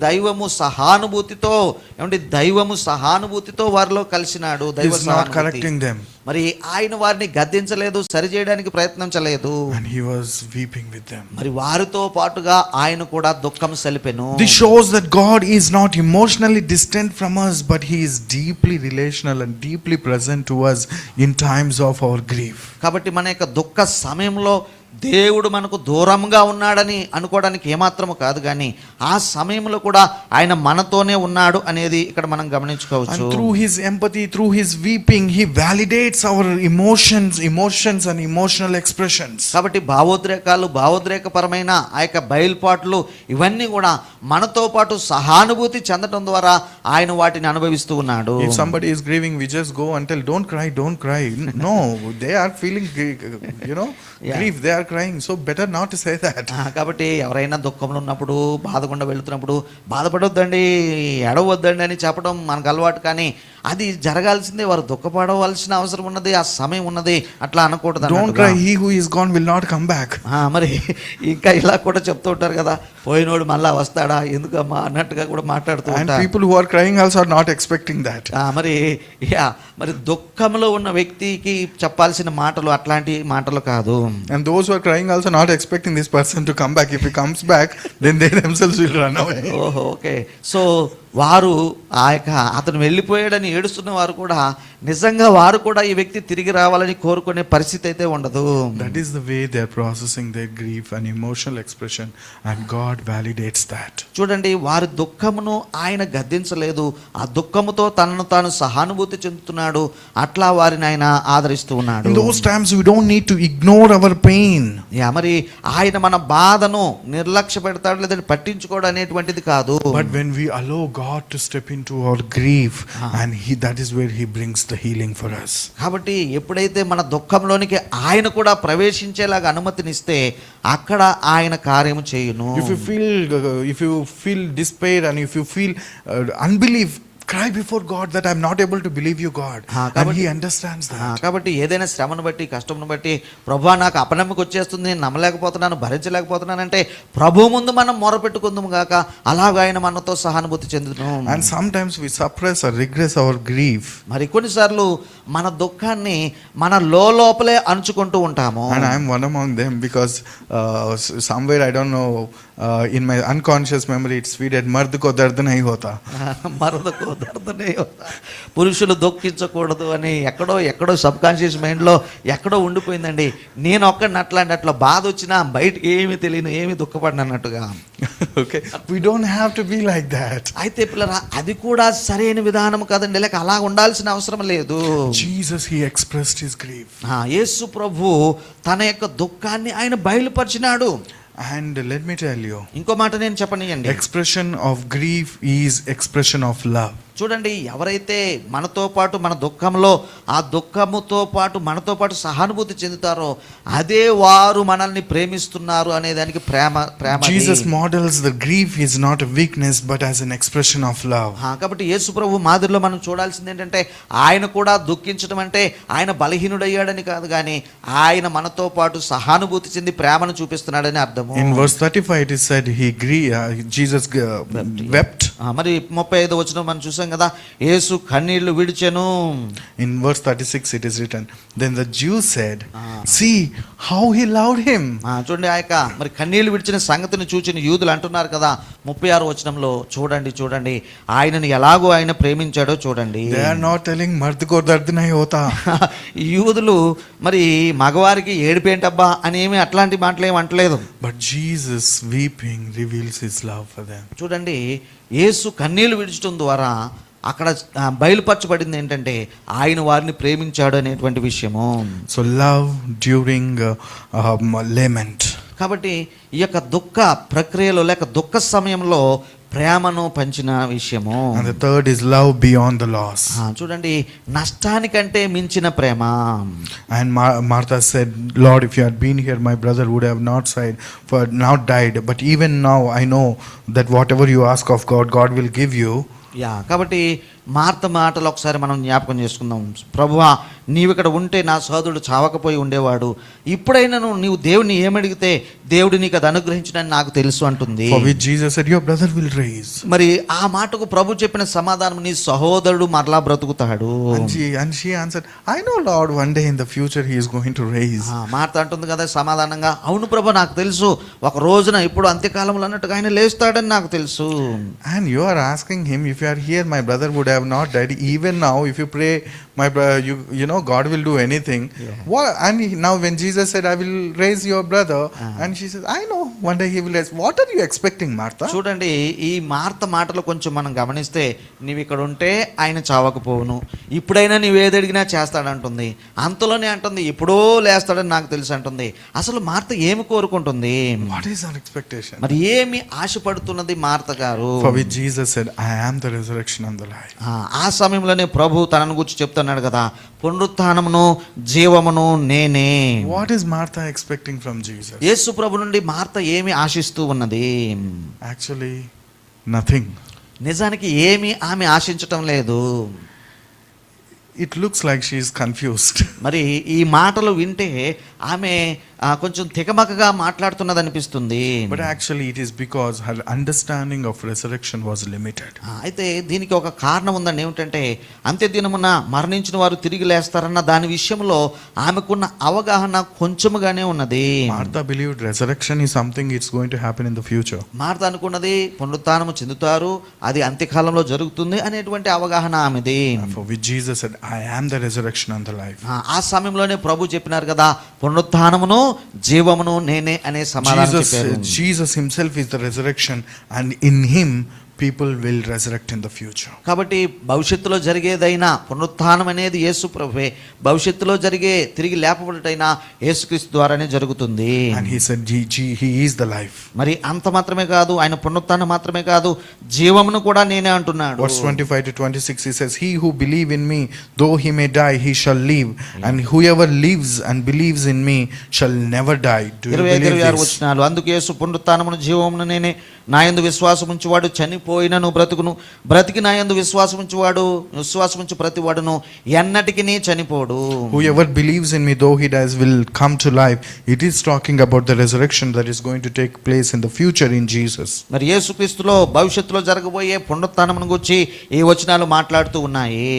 దైవము సహానుభూతితో, ఏమంటే దైవము సహానుభూతితో వారిలో కలిసినాడు. He దైవ is not సహానుభూతి. correcting them. మరి ఆయన వారిని గద్దించలేదు, సరిచేయడానికి ప్రయత్నించలేదు. And he was weeping with them. మరి వారితో పాటుగా ఆయన కూడా దుఃఖం సలిపెను. This shows that God is not emotionally distant from us, but he is deeply relational and deeply present to us in times of our grief. కాబట్టి మన యొక్క దుఃఖ సమయంలో దేవుడు మనకు దూరంగా ఉన్నాడని అనుకోవడానికి ఏమాత్రము కాదు, కానీ ఆ సమయంలో కూడా ఆయన మనతోనే ఉన్నాడు అనేది ఇక్కడ మనం గమనించుకోవచ్చు. And through his empathy, through his weeping, he validates our emotions and emotional expressions. కాబట్టి భావోద్రేకపరమైన ఆ యొక్క బయలుపాట్లు ఇవన్నీ కూడా మనతో పాటు సహానుభూతి చెందడం ద్వారా ఆయన వాటిని అనుభవిస్తూ ఉన్నాడు. If somebody is grieving, we just go and tell, don't cry. No, they are feeling, Yeah. grief. They are crying, so better not to say that. కాబట్టి ఎవరైనా దుఃఖంలో ఉన్నప్పుడు, బాధకుండా వెళుతున్నప్పుడు బాధపడొద్దండి, ఎడవద్దండి అని చెప్పడం మనకు అలవాటు. కానీ అది జరగాల్సిందే, వారు దుఃఖపడవలసిన అవసరం ఉన్నది, ఆ సమయం ఉన్నది, అట్లా అనకూడదు. Don't cry, he who is gone will not come back. మరి ఇంకా ఇలా కూడా చెప్తూ ఉంటారు కదా, పోయినోడు మళ్ళా వస్తాడా ఎందుకమ్మా అన్నట్టుగా కూడా మాట్లాడుతూ And ఉంటారు. people who are crying also are not expecting that. మరి దుఃఖంలో ఉన్న వ్యక్తికి చెప్పాల్సిన మాటలు అట్లాంటి మాటలు కాదు. And those who are crying also not expecting this person to come back. If he comes back, then they themselves will run away. ఓహో, ఓకే. సో వారు ఆ యొక్క అతను వెళ్ళిపోయాడని ఏడుస్తున్న వారు కూడా నిజంగా వారు కూడా ఈ వ్యక్తి తిరిగి రావాలని కోరుకునే పరిస్థితి అయితే ఉండదు. That is the way they are processing their grief and emotional expression, and God validates that. చూడండి, వారి దుఃఖమును ఆయన గద్దించలేదు, ఆ దుఃఖముతో తనను తాను సహానుభూతి చెందుతున్నాడు, అట్లా వారిని ఆయన ఆదరిస్తూ ఉన్నాడు. In those times we don't need to ignore our pain. మరి ఆయన మన బాధను నిర్లక్ష్య పెడతాడు లేదంటే పట్టించుకోవడం అనేటువంటిది కాదు. But when we allow God to step into our grief, and that is where he brings the healing for us. కాబట్టి ఎప్పుడైతే మన దుఃఖంలోనికి ఆయన కూడా ప్రవేశించేలాగా అనుమతినిస్తే అక్కడ ఆయన కార్యము చేయును. If you feel despair and if you feel unbelief, cry before God that I'm not able to believe you, God. And he understands that. కాబట్టి ఏదైనా శ్రమను బట్టి, కష్టమును బట్టి, ప్రభువా నాకు అపనమ్మకం వచ్చేస్తుంది, నేను నమ్మలేకపోతున్నాను, భరించలేకపోతున్నాను అంటే ప్రభు ముందు మనం మొరపెట్టుకుందాము గాక, అలాగ ఆయన మనతో సహానుభూతి చెందును. And sometimes we suppress or regress our grief. మరి కొన్నిసార్లు మన దుఃఖాన్ని మన లోపలే అణుచుకుంటూ ఉంటాము. And I'm one among them, because somewhere I don't know, in my unconscious memory it's feeded, mard ko dard nahi hota. మరదకు దర్దనే హోతా. పురుషులు దుఃఖించకూడదు అని ఎక్కడో సబ్ కాన్షియస్ మైండ్లో ఎక్కడో ఉండిపోయిందండి. నేను ఒక్కడిని అట్లా బాధ వచ్చినా బయటకి ఏమీ తెలియను, ఏమీ దుఃఖపడిన అన్నట్టుగా. Okay, we don't have to be like that. అయితే పిల్లరా, అది కూడా సరైన విధానం కదండి, లేక అలా ఉండాల్సిన అవసరం లేదు. Jesus, he expressed his grief. యేసు ప్రభు తన యొక్క దుఃఖాన్ని ఆయన బయలుపరిచినాడు. And let me tell you, ఇంకో మాట నేను చెప్పనియండి. expression of grief is expression of love. చూడండి, ఎవరైతే మనతో పాటు మన దుఃఖంలో ఆ దుఃఖముతో పాటు మనతో పాటు సహానుభూతి చెందుతారో అదే వారు మనల్ని ప్రేమిస్తున్నారు అనే దానికి ప్రేమ. Jesus models the grief is not a weakness but as an expression of love. కాబట్టి యేసు ప్రభు మాదిరిలో మనం చూడాల్సింది ఏంటంటే ఆయన కూడా దుఃఖించడం అంటే ఆయన బలహీనుడయ్యాడని కాదు, కానీ ఆయన మనతో పాటు సహానుభూతి చెంది ప్రేమను చూపిస్తున్నాడని అర్థము. In verse 35 it is said Jesus wept. మరి 35వ వచనం మనం చూసాం కదా, యేసు కన్నీళ్లు విడిచెను. In verse 36 it is written, then the Jews said, see how he loved him. చూడండి, ఆ యొక్క మరి కన్నీళ్లు విడిచిన సంగతిని చూచిన యూదులు అంటున్నారు కదా 36వ వచనంలో, చూడండి ఆయనను ఎలాగో ఆయన ప్రేమించాడో చూడండి. They are not telling मर्द को दर्द नहीं होता. యూదులు మరి మగవారికి ఏడిపేంటబ్బా అని ఏమి అట్లాంటి మాటలు ఏమి అంటలేదు. But Jesus weeping reveals his love for them. చూడండి, యేసు కన్నీళ్లు విడిచడం ద్వారా అక్కడ బయలుపరచబడింది ఏంటంటే ఆయన వారిని ప్రేమించాడు అనేటువంటి విషయము. So love during lament. కాబట్టి ఈ యొక్క దుఃఖ ప్రక్రియలో లేక దుఃఖ సమయంలో ప్రేమను పంచిన విషయము. And the third is love beyond the loss. చూడండి, నష్టానికంటే మించిన ప్రేమ. And Martha said, Lord, if you had been here, my brother would have not died. But even now I know that whatever you ask of God, God will give you. కాబట్టి Martha మాటలు ఒకసారి మనం జ్ఞాపకం చేసుకుందాం. ప్రభువా, నీవు ఇక్కడ ఉంటే నా సోదరుడు చావకపోయి ఉండేవాడు. ఇప్పుడైనా నీవు దేవుడిని ఏమడిగితే దేవుడు నీకు అది అనుగ్రహించడని నాకు తెలుసు అంటుంది. For which Jesus said, your brother will raise. మరి ఆ మాటకు ప్రభు చెప్పిన సమాధానం, నీ సహోదరుడు మరలా బ్రతుకుతాడు. And she answered, I know, Lord, one day in the future he is going to raise. Martha అంటుంది కదా సమాధానంగా, అవును ప్రభు, నాకు తెలుసు ఒక రోజున ఇప్పుడు అంత్యకాలంలో అన్నట్టుగా ఆయన లేస్తాడని నాకు తెలుసు. And you are asking him, if you are here, my brother would have not died. Even now if you pray, my brother, you know God will do anything. What? And now when Jesus said, I will raise your brother, and she says, I know one day he will raise. What are you expecting, Martha? చూడండి, ఈ Martha మాటలు కొంచెం మనం గమనిస్తే, నీవు ఇక్కడ ఉంటే ఆయన చావకపోవును, ఇప్పుడైనా నీవు ఏది అడిగినా చేస్తాడంటుంది. అంతలోనే అంటుంది ఎప్పుడో లేస్తాడని నాకు తెలుసు అంటుంది. అసలు మార్త ఏమి కోరుకుంటుంది? What is our expectation? మరి ఏమి ఆశపడుతున్నది మార్త గారు? For which Jesus said, I am the resurrection and the life. ఆ సమయంలోనే ప్రభు తనను గురించి చెప్తున్నాడు కదా, పునరుత్థానమును జీవమును నేనే. What is Martha expecting from Jesus? యేసు ప్రభు నుండి మార్త ఏమి ఆశిస్తూ ఉన్నది? Actually nothing. నిజానికి ఏమి ఆమె ఆశించటం లేదు. It looks like she is confused. మరి ఈ మాటలు వింటే ఆమె కొంచెం తికమకగా మాట్లాడుతున్నది అనిపిస్తుంది. But actually it is because her understanding of resurrection was limited. అయితే దీనికి ఒక కారణం ఉందండి. ఏమిటంటే అంత్యదినమున మరణించిన వారు తిరిగి లేస్తారన్న దాని విషయంలో ఆమెకున్న అవగాహన కొంచెముగానే ఉన్నది. Martha believed resurrection is something it's going to happen in the future. Martha అనుకున్నది పునరుత్థానము చెందుతారు, అది అంత్యకాలంలో జరుగుతుంది అనేటువంటి అవగాహన ఆమెది. For which Jesus said, I am the resurrection and the life. ఆ సమయంలోనే ప్రభు చెప్పినారు కదా, పునరుత్థానమును జీవమును నేనే అనే సమాధానం చెప్పారు. Jesus himself is the resurrection, and in him people will resurrect in the future. కాబట్టి భవిష్యత్తులో జరిగేదైనా పునరుత్థానం అనేది యేసు ప్రభువే, భవిష్యత్తులో జరిగే తిరిగి లేపబడుటైనా యేసుక్రీస్తు ద్వారానే జరుగుతుంది. And he said he is the life. మరి అంత మాత్రమే కాదు, ఆయన పునరుత్థానం మాత్రమే కాదు, జీవమును కూడా నేనే అంటున్నాడు. Verse 25 to 26 he says, he who believe in me, though he may die, he shall live, and whoever lives and believes in me shall never die. Do you believe this? వచనాలు, అందుకు యేసు పునరుత్థానమును జీవమును నేనే, నా యందు విశ్వాసం ఉంచువాడు చనిపోయినను బ్రతుకును, బ్రతికి నా యందు విశ్వాసం ఉంచు ప్రతివాడును ఎన్నటికి చనిపోడు. Whoever believes in me, though he dies, will come to life. It is talking about the resurrection that is going to take place in the future in Jesus. మరి యేసుక్రీస్తులో భవిష్యత్తులో జరగబోయే పునరుత్థానమును గురించి ఈ వచనాలు మాట్లాడుతూ ఉన్నాయి.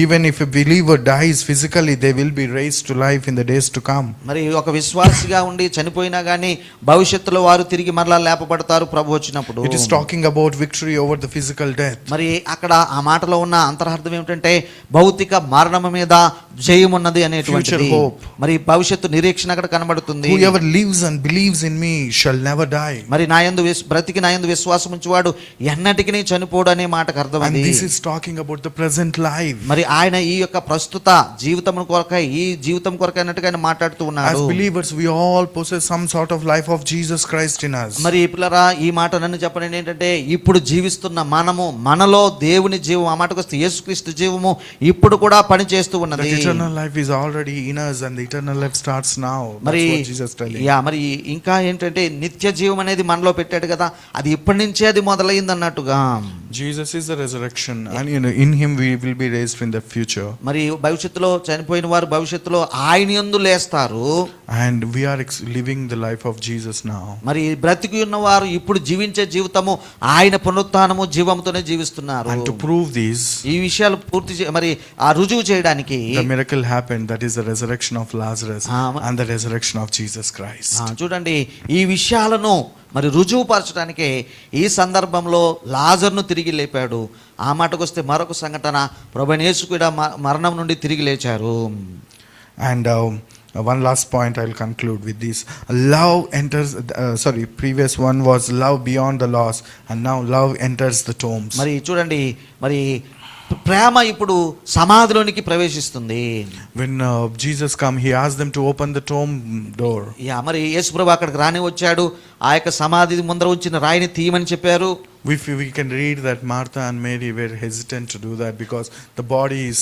Even if a believer dies physically, they will be raised to life in the days to come. మరి ఒక విశ్వాసిగా ఉండి చనిపోయినా గానీ భవిష్యత్తులో వారు తిరిగి మరలా లేపబడతారు ప్రభు వచ్చినప్పుడు. It is talking about victory over the physical death. మరి అక్కడ ఆ మాటలో ఉన్న అంతరార్థం ఏమిటంటే భౌతిక మరణము మీద జయమున్నది అనేటువంటిది. Future hope. మరి భవిష్యత్తు నిరీక్షణ అక్కడ కనబడుతుంది. Whoever lives and believes in me shall never die. మరి బ్రతికి నా యందు విశ్వాసం ఉంచువాడు ఎన్నటికి చనిపోడు అనే మాటకు అర్థం And అది. this is talking about the present life. మరి ఆయన ఈ యొక్క ప్రస్తుత జీవితం కొరకై ఈ జీవితం కొరకై అన్నట్టుగా ఆయన మాట్లాడుతూ As ఉన్నాడు. believers, we all possess some sort of life of Jesus Christ in us. మరి పిల్లరా ఈ మాట నన్ను చెప్పండి ఏంటంటే ఇప్పుడు జీవిస్తున్న మనలో దేవుని జీవం, ఆ మాటకు వస్తే యేసుక్రీస్తు జీవము ఇప్పుడు కూడా పని చేస్తూ The ఉన్నది. eternal life is already in us and the eternal life starts now. మరి That's what Jesus is telling. మరి ఇంకా ఏంటంటే నిత్య జీవం అనేది మనలో పెట్టాడు కదా, అది ఇప్పటి నుంచే అది మొదలైంది అన్నట్టుగా. Jesus is the resurrection and in him we will be raised in the future. మరి భవిష్యత్తులో చనిపోయిన వారు భవిష్యత్తులో ఆయన యందు లేస్తారు. And we are living the life of Jesus now. మరి బ్రతికి ఉన్నవారు ఇప్పుడు జీవించే జీవితము ఆయన పునరుత్థానము జీవంతోనే జీవిస్తున్నారు. And to prove this, ఈ విషయాలు మరి ఆ రుజువు చేయడానికి the miracle happened, that is the resurrection of Lazarus and the resurrection of Jesus Christ. చూడండి ఈ విషయాలను మరి రుజువుపరచడానికే ఈ సందర్భంలో లాజర్ను తిరిగి లేపాడు. ఆ మాటకు వస్తే మరొక సంఘటన, ప్రభువైన యేసు కూడా మరణం నుండి తిరిగి లేచారు. And one last point I'll conclude with this. Love enters, previous one was love beyond the loss, and now love enters the tombs. మరి చూడండి మరి ప్రేమ ఇప్పుడు సమాధిలోనికి ప్రవేశిస్తుంది. When Jesus come, he asked them to open the tomb door. మరి యేసుప్రభు అక్కడికి రాని వచ్చాడు. ఆ యొక్క సమాధి ముందర ఉంచిన రాయిని తీయమని చెప్పారు. We can read that Martha and Mary were hesitant to do that because the body is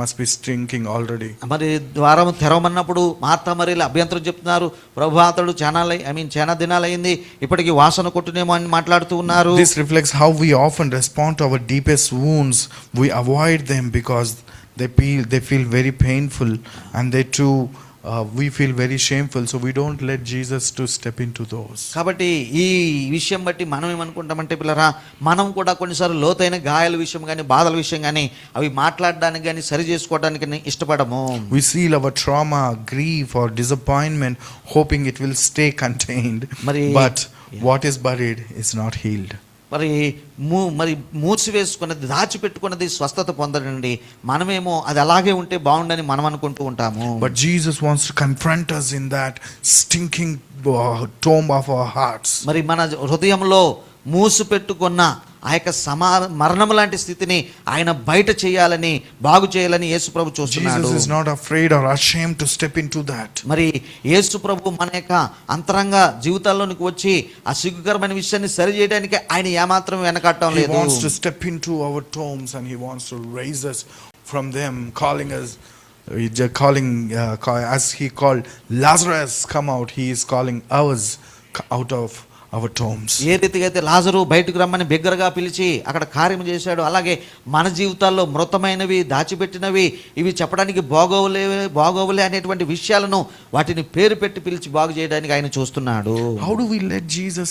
must be stinking already. మరి ద్వారం తెరవమన్నప్పుడు మార్తా మరియలు అభ్యంతరం చెప్తున్నారు. ప్రభు అతడు చాలా దినాలైంది, ఇప్పటికి వాసన కొట్టునేమో అని మాట్లాడుతూ ఉన్నారు. This reflects how we often respond to our deepest wounds. We avoid them because they feel very painful, and they too we feel very shameful, so we don't let Jesus to step into those. కాబట్టి ఈ విషయం బట్టి మనం ఏమనుకుంటామంటే పిల్లరా, మనం కూడా కొన్నిసార్లు లోతైన గాయాల విషయం కానీ బాధల విషయం కానీ అవి మాట్లాడడానికి కానీ సరి చేసుకోవడానికి ఇష్టపడము. We seal our trauma, grief or disappointment hoping it will stay contained, but what is buried is not healed. మరి మూసివేసుకున్నది దాచిపెట్టుకున్నది స్వస్థత పొందడండి. మనమేమో అది అలాగే ఉంటే బాగుండని మనం అనుకుంటూ ఉంటాము. But Jesus wants to confront us in that stinking tomb of our hearts. మరి మన హృదయంలో మూసి పెట్టుకున్న ఆ యొక్క మరణం లాంటి స్థితిని ఆయన బయట చేయాలని, బాగు చేయాలని యేసుప్రభు చూస్తున్నాడు. Jesus is not afraid or ashamed to step into that. మరి యేసుప్రభు మన యొక్క అంతరంగ జీవితాల్లోనికి వచ్చి ఆ సిగ్గుకరమైన విషయాన్ని సరి చేయడానికి ఆయన ఏమాత్రం వెనకాడటం లేదు. He wants to step into our tombs and he wants to raise us from them, calling as he called Lazarus come out, he is calling us out of our tombs. ఏ రీతిగా అయితే లాజరు బయటకు రమ్మని బిగ్గరగా పిలిచి అక్కడ కార్యం చేశాడు, అలాగే మన జీవితాల్లో మృతమైనవి దాచిపెట్టినవి ఇవి చెప్పడానికి బాగోవులే అనేటువంటి విషయాలను వాటిని పేరు పెట్టి పిలిచి బాగు చేయడానికి ఆయన చూస్తున్నాడు. How do we let Jesus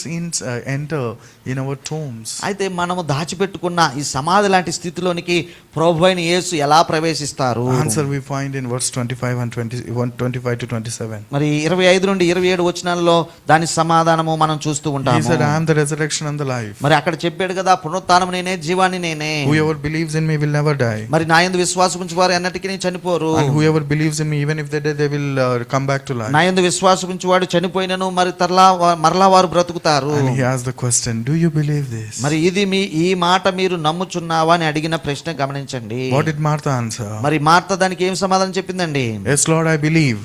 enter in our tombs? అయితే మనము దాచిపెట్టుకున్న ఈ సమాధి లాంటి స్థితిలోనికి ప్రభువైన యేసు ఎలా ప్రవేశిస్తారు? Answer we find in verse 25 and 25 to 27. మరి 25 నుండి 27 వచనాల్లో దాని సమాధానము మనం చూస్తూ ఉంటాము. He said, I am the resurrection and the life. మరి అక్కడ చెప్పాడు కదా, పునరుత్థానం నేనే, జీవాన్ని నేనే. Whoever believes in me will never die. మరి నా యందు విశ్వాసం ఉంచువారు ఎన్నటికీ చనిపోరు. And whoever believes in me, even if they die, they will come back to life. నా యందు విశ్వాసం ఉంచువాడు చనిపోయినను మరలా వారు బ్రతుకుతారు. And he asked the question, do you believe this? మరి ఈ మాట మీరు నమ్ముచున్నావా అని అడిగిన ప్రశ్న గమనించండి. What did Martha answer? మరి మార్త దానికి ఏం సమాధానం చెప్పిందండి? Yes Lord, I believe.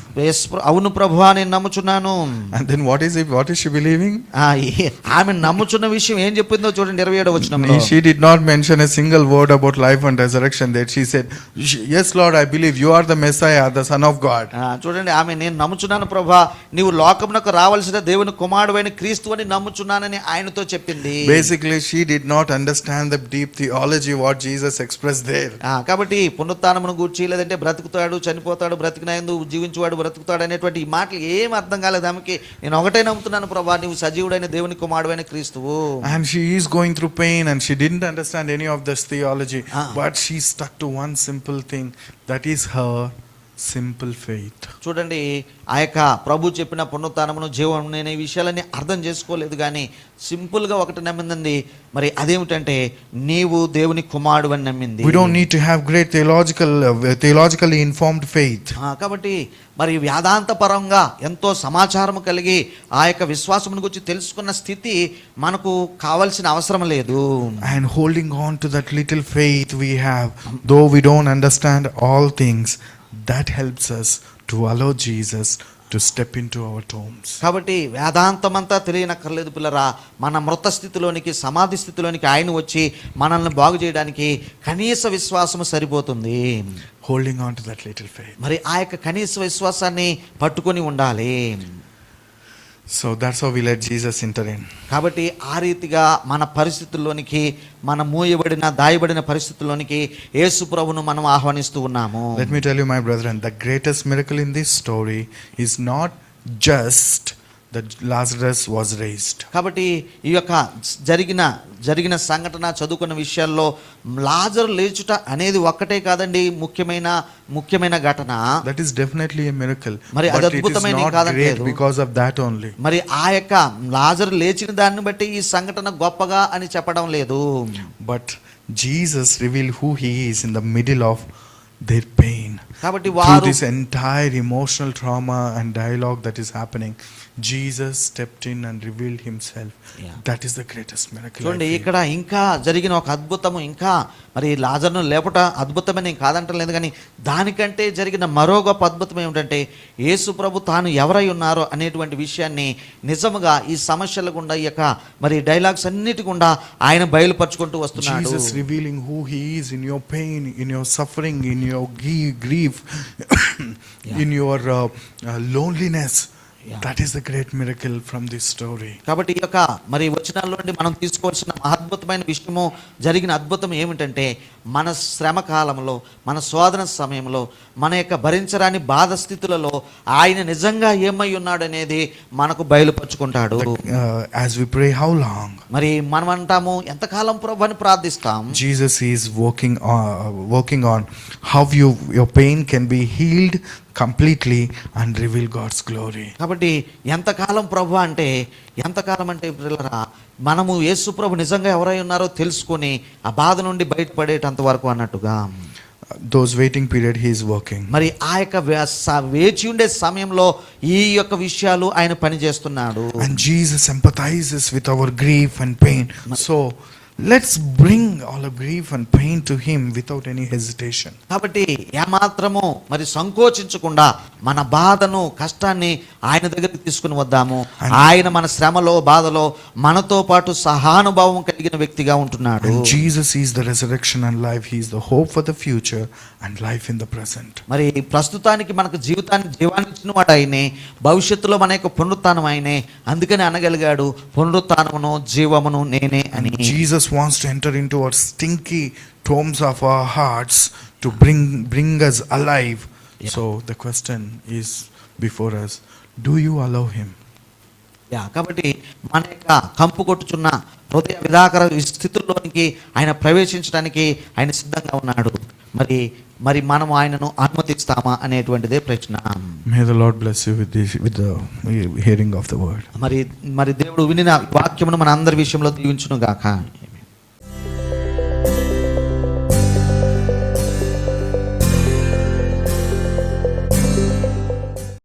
అవును ప్రభువా నేను నమ్ముచున్నాను. And then what is she believing? ఆమె నమ్ముచున్న విషయం ఏం చెప్పిందో చూడండి 27వ వచనంలో. She did not mention a single word about life and resurrection. That she said, yes Lord, I believe you are the Messiah, the Son of God. చూడండి ఆమె నేను నమ్ముచున్నాను ప్రభువా, నీవు లోకమునకు రావాల్సిన దేవుని కుమారుడైన క్రీస్తు అని నమ్ముచున్నానని ఆయనతో చెప్పింది. Basically she did not understand the deep theology what Jesus expressed there. కాబట్టి పునరుత్థానమును గూర్చి లేదంటే బ్రతుకుతాడు చనిపోతాడు బ్రతికినందు జీవించువాడు బ్రతుకుతాడు అనేటువంటి ఈ మాటలు ఏం అర్థం కాలేదు ఆమెకి. నేను ఒకటే నమ్ముతున్నాను ప్రభువా, నీవు సజీవుడైన దేవుని కుమారుడైన క్రీస్తువు. And she is going through pain and she didn't understand any of this theology, but she stuck to one simple thing, that is her simple faith. చూడండి, ఆ యొక్క ప్రభు చెప్పిన పునరుత్థానమును జీవము నేను ఈ విషయాలన్నీ అర్థం చేసుకోలేదు, కానీ సింపుల్గా ఒకటి నమ్మిందండి. మరి అదేమిటంటే నీవు దేవుని కుమారుడు అని నమ్మింది. We don't need to have great theologically informed faith. కాబట్టి మరి వేదాంత పరంగా ఎంతో సమాచారం కలిగి ఆ యొక్క విశ్వాసమును గురించి తెలుసుకున్న స్థితి మనకు కావాల్సిన అవసరం లేదు. And holding on to that little faith we have, though we don't understand all things, that helps us to allow Jesus to step into our tombs. కాబట్టి వేదాంతమంతా తెలియనక్కర్లేదు పిల్లరా. మన మృత స్థితిలోనికి, సమాధి స్థితిలోనికి ఆయన వచ్చి మనల్ని బాగు చేయడానికి కనీస విశ్వాసము సరిపోతుంది. Holding on to that little faith. మరి ఆ యొక్క కనీస విశ్వాసాన్ని పట్టుకొని ఉండాలి. So that's how we let Jesus enter in. కాబట్టి ఆ రీతిగా మన పరిస్థితుల్లోనికి, మన మూయబడిన దాయబడిన పరిస్థితుల్లోనికి యేసు ప్రభువును మనం ఆహ్వానిస్తూ ఉన్నాము. Let me tell you, my brethren, the greatest miracle in this story is not just that Lazarus was raised. కాబట్టి ఈ యొక్క జరిగిన సంఘటన చదువుకున్న విషయాల్లో లాజరు లేచుట అనేది ఒక్కటే కాదండి ముఖ్యమైన ఘటన. That is definitely a miracle. మరి అది But it is అద్భుతమైన not కాదని great లేదు. because of that only. మరి ఆ యొక్క లాజరు లేచిన దాన్ని బట్టి ఈ సంఘటన గొప్పగా అని చెప్పడం లేదు. But Jesus revealed who he is in the middle of their pain. కాబట్టి Through వారు this entire emotional trauma and dialogue that is happening, Jesus stepped in and revealed himself. Yeah. That is the greatest miracle. చూడండి, ఇక్కడ ఇంకా జరిగిన ఒక అద్భుతము, ఇంకా మరి లాజరును లేపట అద్భుతమని కాదంటలేదు, కానీ దానికంటే జరిగిన మరో గొప్ప అద్భుతం ఏమిటంటే యేసు ప్రభు తాను ఎవరై ఉన్నారో అనేటువంటి విషయాన్ని నిజముగా ఈ సమస్యల గుండా, ఈ యొక్క మరి డైలాగ్స్ అన్నిటి గుండా ఆయన బయలుపరుచుకుంటూ వస్తున్నాడు. Jesus revealing who he is in your pain, in your suffering, in your grief, in your loneliness. Yeah. That is the great miracle from this story. కాబట్టి ఈ యొక్క మరి వచనాల్లో నుండి మనం తీసుకోవాల్సిన అద్భుతమైన విషయము, జరిగిన అద్భుతం ఏమిటంటే మన శ్రమ కాలంలో, మన శోధన సమయంలో, మన యొక్క భరించరాని బాధ స్థితులలో ఆయన నిజంగా ఏమై ఉన్నాడు అనేది మనకు బయలుపరుచుకుంటాడు. As we pray, how long? మరి మనం అంటాము, ఎంతకాలం ప్రభు అని ప్రార్థిస్తాం. Jesus is working on how your pain can be healed completely and reveal God's glory. కాబట్టి ఎంతకాలం ప్రభు అంటే, ఎంతకాలం అంటే పిల్లరా, మనము యేసు ప్రభు నిజంగా ఎవరై ఉన్నారో తెలుసుకొని ఆ బాధ నుండి బయటపడేటంత వరకు అన్నట్టుగా. Those waiting period he is working. మరి ఆ యొక్క వేచి ఉండే సమయంలో ఈ యొక్క విషయాలు ఆయన పని చేస్తున్నాడు. And Jesus empathizes with our grief and pain. So let's bring all the grief and pain to him without any hesitation. కాబట్టి ఏమాత్రము మరి సంకోచించకుండా మన బాధను, కష్టాన్ని ఆయన దగ్గరికి తీసుకుని వద్దాము. ఆయన మన శ్రమలో, బాధలో మనతో పాటు సహానుభావం కలిగిన వ్యక్తిగా ఉంటున్నాడు. And Jesus is the resurrection and life. He is the hope for the future and life in the present. మరి ప్రస్తుతానికి మనకు జీవాన్ని ఇచ్చిన వాడు ఆయనే, భవిష్యత్తులో మన యొక్క పునరుత్థానం ఆయనే. అందుకని అనగలిగాడు, పునరుత్థానమును జీవమును నేనే అని. Jesus wants to enter into our stinky tombs of our hearts to bring us alive. Yeah. So the question is before us, do you allow him? కాబట్టి మన యొక్క కంపు కొట్టుచున్న హృదయ విదాకర స్థితుల్లోనికి ఆయన ప్రవేశించడానికి ఆయన సిద్ధంగా ఉన్నాడు. మరి మనం ఆయనను అనుమతిస్తామా అనేటువంటిదే ప్రశ్న. May the Lord bless you with the hearing of the word. మరి దేవుడు వినిన వాక్యమును మన అందరి విషయంలో దీవించును గాక.